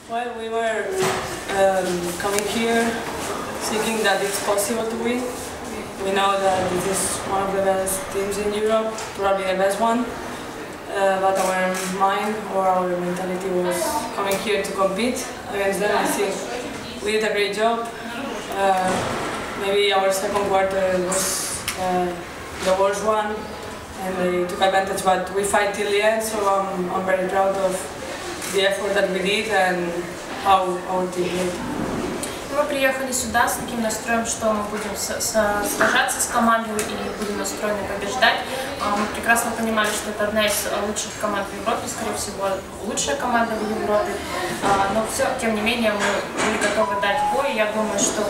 Well, we were coming here thinking that it's possible to win. We know that this is one of the best teams in Europe, probably the best one. But our mind or our mentality was coming here to compete against them. I think we did a great job. Maybe our second quarter was the worst one, and they took advantage. But we fight till the end, so I'm very proud of the effort that we did and how our team did. Мы приехали сюда с таким настроем, что мы будем сражаться с командой и будем настроены побеждать. Мы прекрасно понимали, что это одна из лучших команд в Европе, скорее всего, лучшая команда в Европе. Но все, тем не менее, мы были готовы дать бой. Я думаю, что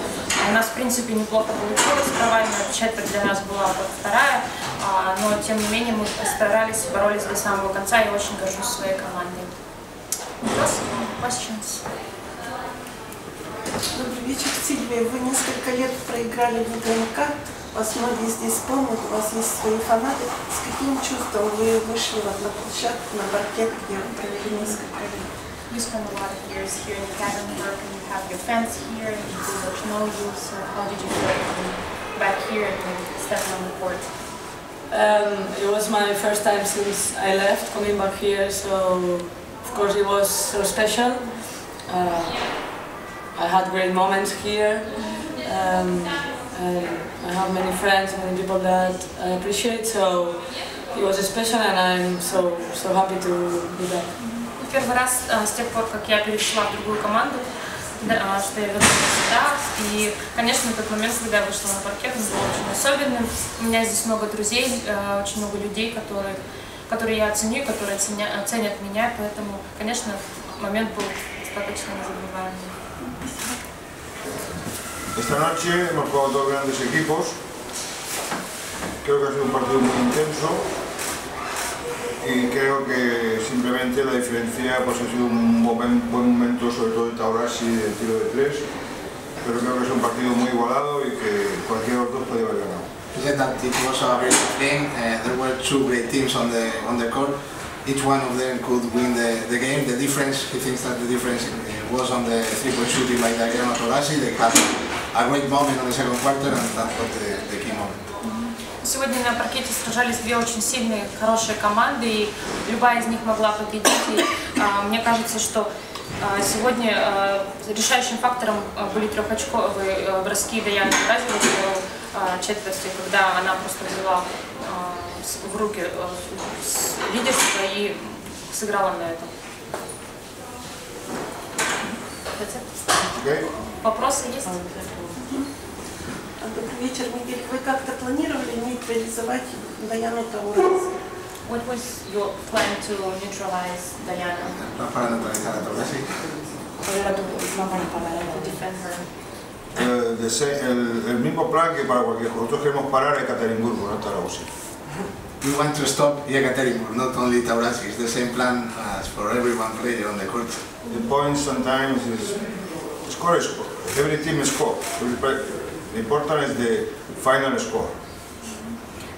у нас, в принципе, неплохо получилось. Провальная четверть для нас была вторая, но, тем не менее, мы постарались, боролись до самого конца и очень горжусь своей командой. Вопросы? Questions? Добрый вечер, Сильвия. Вы несколько лет проиграли в УГМК, вас многие здесь помнят, у вас есть свои фанаты. С каким чувством вы вышли на площадку, на паркет, где вы провели несколько лет? You spent a lot of years here in Екатеринбург, and you have your fans here, and people know you, so how did you feel coming back here and stepping on the court? It was my first time since I left, coming back here, so of course it was so special. I had great moments here, and I have many friends, many people that I appreciate, so it was special and I'm so happy to be back. Первый раз с тех пор, как я перешла в другую команду, что я вернулась сюда, и, конечно, этот момент, когда я вышла на паркет, он был очень особенным. У меня здесь много друзей, очень много людей, которые я ценю, которые ценят меня, поэтому, конечно, момент был достаточно незабываемый. Esta noche hemos jugado dos grandes equipos. Creo que ha sido un partido muy intenso y creo que simplemente la diferencia pues, ha sido un buen momento, sobre todo de Taurasi, del tiro de tres. Pero creo que es un partido muy igualado y que cualquiera de los dos podía haber ganado. He said that it was a very tough game. There were two great teams on the court. Each one of them could win the game. The difference, he thinks that the difference was on the three-point shooting by Taurasi. They had a great moment on the second quarter, and that was the key moment. Сегодня на паркете сражались две очень сильные, хорошие команды, и любая из них могла победить. И, мне кажется, что сегодня решающим фактором были трехочковые броски Даяны Бразиловой в четверти, когда она просто взяла в руки лидерство и сыграла на этом. Вопросы есть? Добрый вечер, Мигель. Вы как-то планировали нейтрализовать Даяну Таурас? What was your plan to neutralize Diana? Para neutralizar a Taurasi. To defend her. El mismo plan que para cualquier juego. Nosotros queremos parar a Екатеринбург, no a Taurasi. We want to stop Екатеринбурg, not only Taurasi. It's the same plan as for everyone player on the court. The point sometimes is score. Every team score. The important is the final score.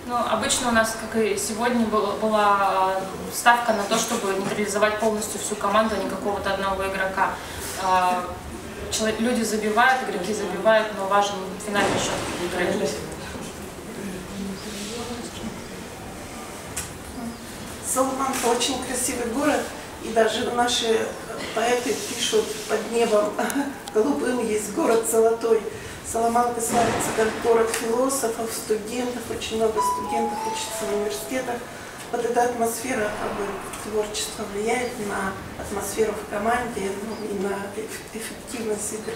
Ну, обычно у нас, как и сегодня, была ставка на то, чтобы нейтрализовать полностью всю команду, а не какого-то одного игрока. Люди забивают, игроки забивают, но важен финальный счет. Саламанка очень красивый город, и даже наши поэты пишут под небом голубым есть город золотой. Саламанка славится как город философов, студентов, очень много студентов учатся в университетах. Вот эта атмосфера творчества влияет на атмосферу в команде, и на эффективность игры.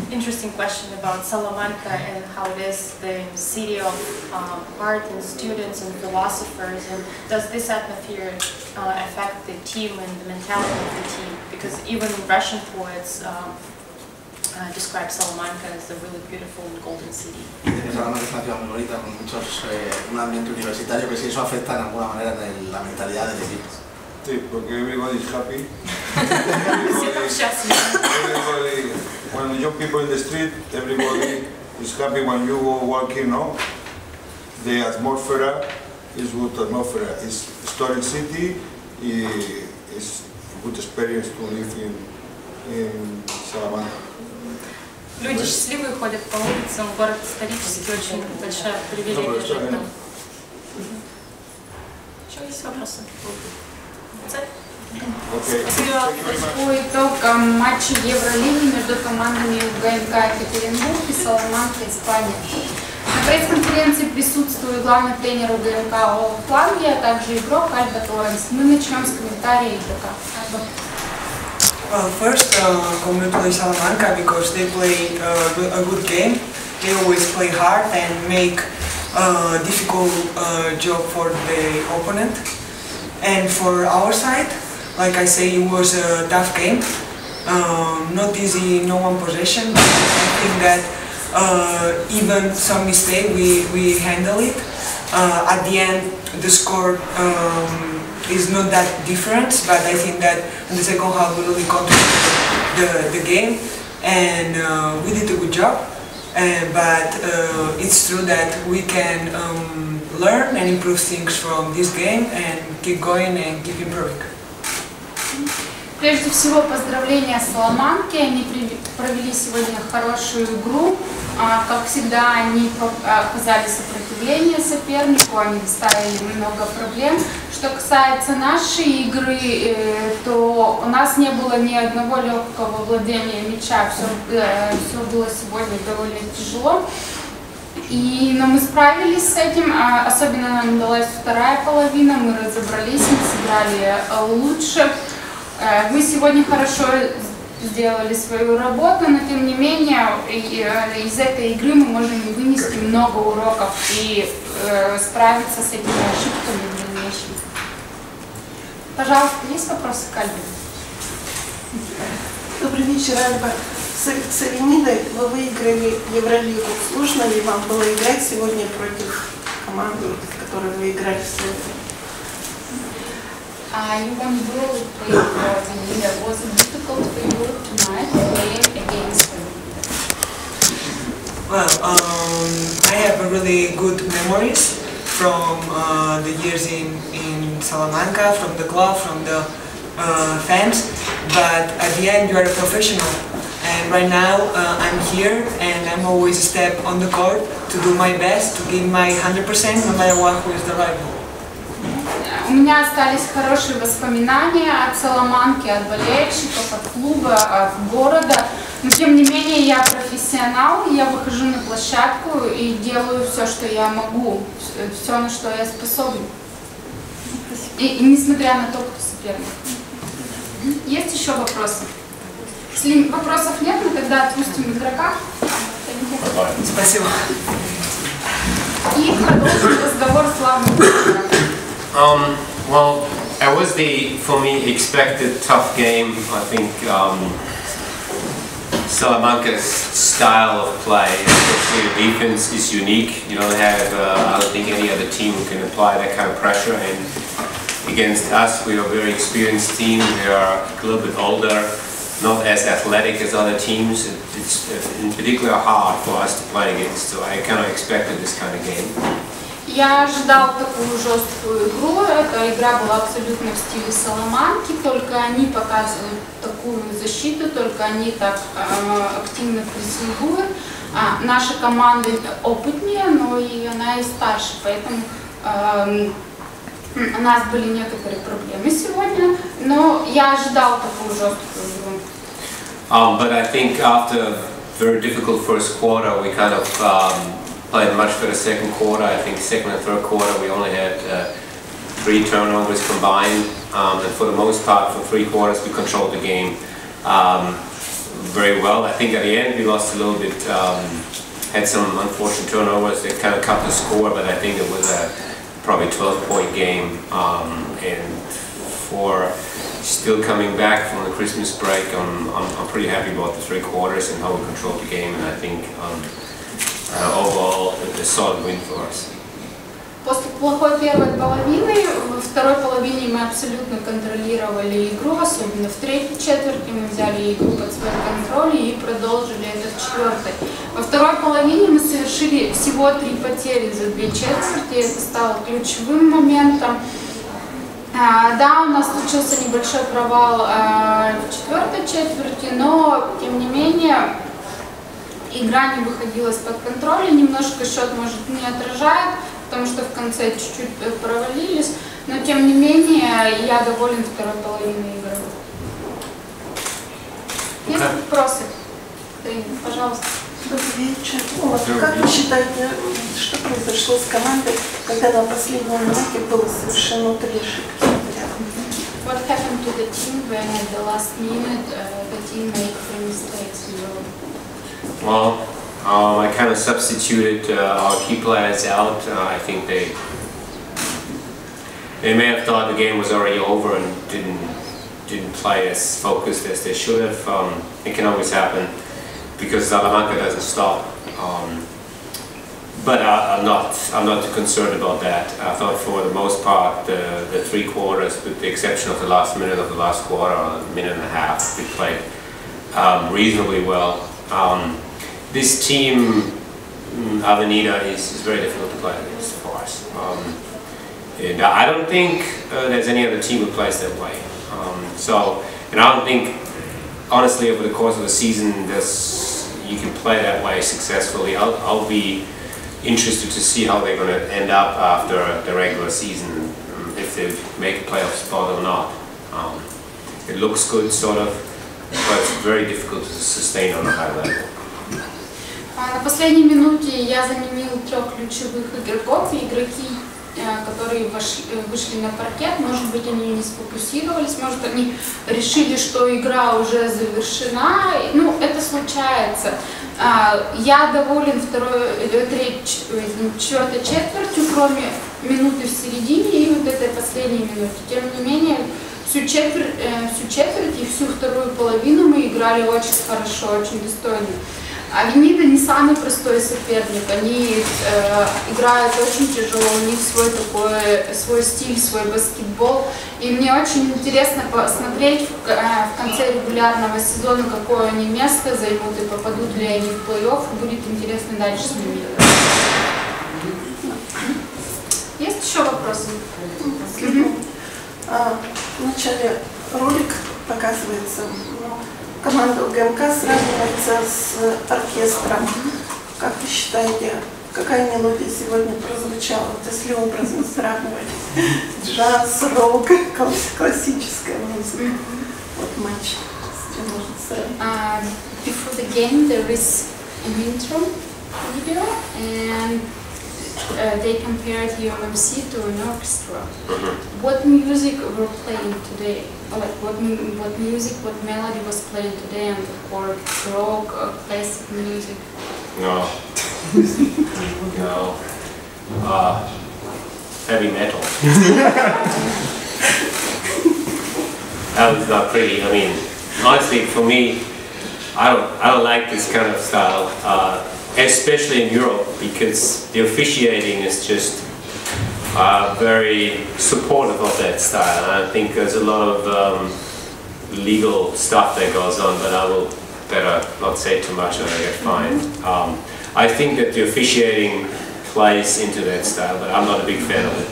Interesting question about Salamanca and how it is the city of art and students and philosophers, and does this atmosphere affect the team and the mentality of the team? Because even Russian poets describe Salamanca as a really beautiful and golden city. Salamanca es una ciudad muy bonita, con un ambiente universitario, que si eso afecta en alguna manera en la mentalidad del equipo. Sí, porque everybody is happy. Everybody, when young people in the street, everybody is happy when you go walking, no? The atmosphere is good atmosphere. It's historic city, it's good experience to live in Salamanca. Люди счастливые ходят по улицам, город исторический, очень большая привилегия жить там. Еще есть вопросы? По итогам матча Евролиги между командами УГМК Екатеринбург и Саламанка, Испания. На пресс-конференции присутствует главный тренер УГМК Олафа Ланге, а также игрок Альбы Торренс. Мы начнем с комментария игрока. Well, first, congratulate Salamanca because they play a good game. They always play hard and make a difficult job for the opponent. And for our side, like I say, it was a tough game. Not easy, no one possession. But I think that even some mistake, we handle it. At the end, the score is not that different, but I think that in the second half we really controlled the game, and we did a good job. But it's true that we can learn and improve things from this game and keep going and keep improving. Прежде всего, поздравления Саламанке. Они провели сегодня хорошую игру. Как всегда, они оказали сопротивление сопернику, они доставили много проблем. Что касается нашей игры, то у нас не было ни одного легкого владения мяча. Все было сегодня довольно тяжело. Но мы справились с этим, особенно нам удалась вторая половина, мы разобрались, мы сыграли лучше. Мы сегодня хорошо сделали свою работу, но тем не менее из этой игры мы можем вынести много уроков и справиться с этими ошибками в дальнейшем. Пожалуйста, есть вопросы к Альбе? Добрый вечер, Альба. С Авенидой вы выиграли Евролигу. Сложно ли вам было играть сегодня против команды, в которой вы играли сегодня? You won World Play for Aveniда. Was it difficult for you tonight playing against Avenida? Well, I have really good memories from the years in Salamanca, from the club, from the fans. But at the end, you are a professional. And right now, I'm here, and I'm always a step on the court to do my best, to give my 100%, no matter what who is the rival. У меня остались хорошие воспоминания от Саламанки, от болельщиков, от клуба, от города. Но тем не менее я профессионал, я выхожу на площадку и делаю все, что я могу, все, на что я способен. И несмотря на то, кто соперник. Есть еще вопросы? Если вопросов нет, мы тогда отпустим игрока. Спасибо. И продолжим разговор с главным тренером. Well, it was for me, expected tough game. I think Salamanca's style of play, especially the defense, is unique. You don't have, I don't think any other team can apply that kind of pressure. And against us, we are a very experienced team. We are a little bit older, not as athletic as other teams. It's in particular hard for us to play against. So I kind of expected this kind of game. Я ожидал такую жесткую игру, эта игра была абсолютно в стиле Саламанки, только они показывают такую защиту, только они так активно прессингуют. Наша команда опытнее, но и она и старше, поэтому у нас были некоторые проблемы сегодня, но я ожидал такую жесткую игру. But I think after a very difficult first quarter, we kind of played much better second quarter. I think second and third quarter we only had 3 turnovers combined, and for the most part, for 3 quarters we controlled the game very well. I think at the end we lost a little bit, had some unfortunate turnovers that kind of cut the score, but I think it was a probably 12-point game, and for still coming back from the Christmas break, I'm pretty happy about the 3 quarters and how we controlled the game, and I think overall a solid win for us. После плохой первой половины, во второй половине мы абсолютно контролировали игру, особенно в третьей четверти мы взяли игру под свой контроль и продолжили это в четвертой. Во второй половине мы совершили всего 3 потери за 2 четверти, это стало ключевым моментом. Да, у нас случился небольшой провал в четвертой четверти, но тем не менее игра не выходила из-под контроля, немножко счет, может, не отражает, потому что в конце чуть-чуть провалились, но тем не менее я доволен второй половиной игры. Есть вопросы? Пожалуйста. Добрый вечер. Как вы считаете, что произошло с командой, когда на последнем минуте было совершено 3 ошибки? What happened to the team when at the last minute the team made 3 mistakes in a row? Well, I kind of substituted our key players out. I think they may have thought the game was already over and didn't play as focused as they should have. It can always happen because Salamanca doesn't stop. But I'm not too concerned about that. I thought for the most part the 3 quarters, with the exception of the last minute of the last quarter, or a minute and a half, we played reasonably well. This team, Avenida, is very difficult to play against for us. And I don't think there's any other team who plays that way. And I don't think, honestly, over the course of the season, you can play that way successfully. I'll be interested to see how they're going to end up after the regular season, if they make a playoff spot or not. It looks good, sort of, but it's very difficult to sustain on a high level. На последней минуте я заменил 3 ключевых игроков, и игроки, которые вышли на паркет, может быть, они не сфокусировались, может, они решили, что игра уже завершена. Ну, это случается. Я доволен четвертой четвертью, кроме минуты в середине и вот этой последней минуты. Тем не менее, всю четверть и всю вторую половину мы играли очень хорошо, очень достойно. Авенида не самый простой соперник, они играют очень тяжело, у них свой стиль, свой баскетбол. И мне очень интересно посмотреть в конце регулярного сезона, какое они место займут и попадут ли они в плей-офф. Будет интересно дальше с ними играть. Есть еще вопросы? В начале ролик показывается, команда УГМК сравнивается с оркестром. Как вы считаете, какая мелодия сегодня прозвучала, вот если образно сравнивать? Джаз, рок, классическая музыка. Вот матч. С чем можно сравнить? Before the game there is an intro video and they compared the OMC to an orchestra. What music were playing today? Like what music, what melody was playing today on the court? Rock or classic music? No. No. Heavy metal. That was not pretty. I mean, honestly, for me, I don't like this kind of style. Especially in Europe, because the officiating is just very supportive of that style. And I think there's a lot of legal stuff that goes on, but I will better not say too much or I get fined. I think that the officiating plays into that style, but I'm not a big fan of it.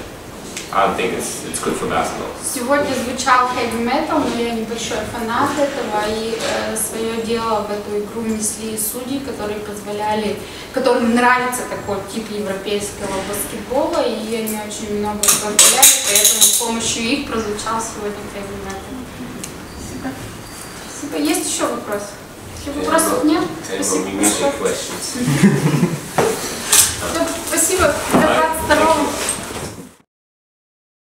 I don't think it's good for basketball. Сегодня звучал heavy metal, но я небольшой фанат этого, и свое дело в эту игру внесли судьи, которым нравится такой тип европейского баскетбола, и они очень много позволяли, поэтому с помощью их прозвучал сегодня heavy metal. Спасибо. Спасибо. Есть еще вопрос? Если вопросов нет, спасибо. Спасибо.